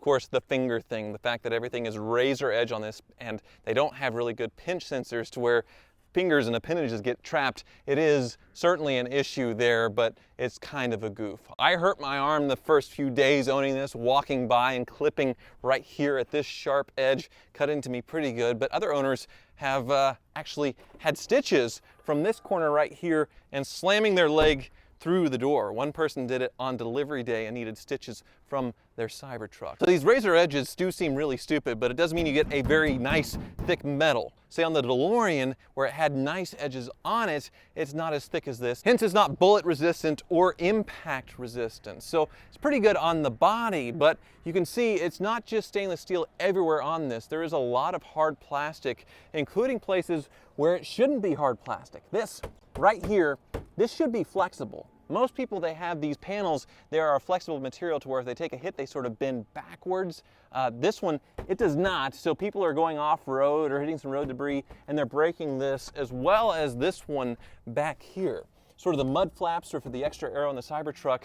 course, the finger thing, the fact that everything is razor edge on this, and they don't have really good pinch sensors to where fingers and appendages get trapped. It is certainly an issue there, but it's kind of a goof. I hurt my arm the first few days owning this, walking by and clipping right here at this sharp edge, cut into me pretty good, but other owners have actually had stitches from this corner right here and slamming their leg through the door. One person did it on delivery day and needed stitches from their Cybertruck. So these razor edges do seem really stupid, but it does mean you get a very nice thick metal. Say on the DeLorean, where it had nice edges on it, it's not as thick as this. Hence it's not bullet resistant or impact resistant. So it's pretty good on the body, but you can see it's not just stainless steel everywhere on this. There is a lot of hard plastic, including places where it shouldn't be hard plastic. This right here, this should be flexible. Most people, they have these panels, they are a flexible material to where if they take a hit, they sort of bend backwards. This one, it does not, so people are going off-road or hitting some road debris, and they're breaking this, as well as this one back here. Sort of the mud flaps are for the extra air on the Cybertruck.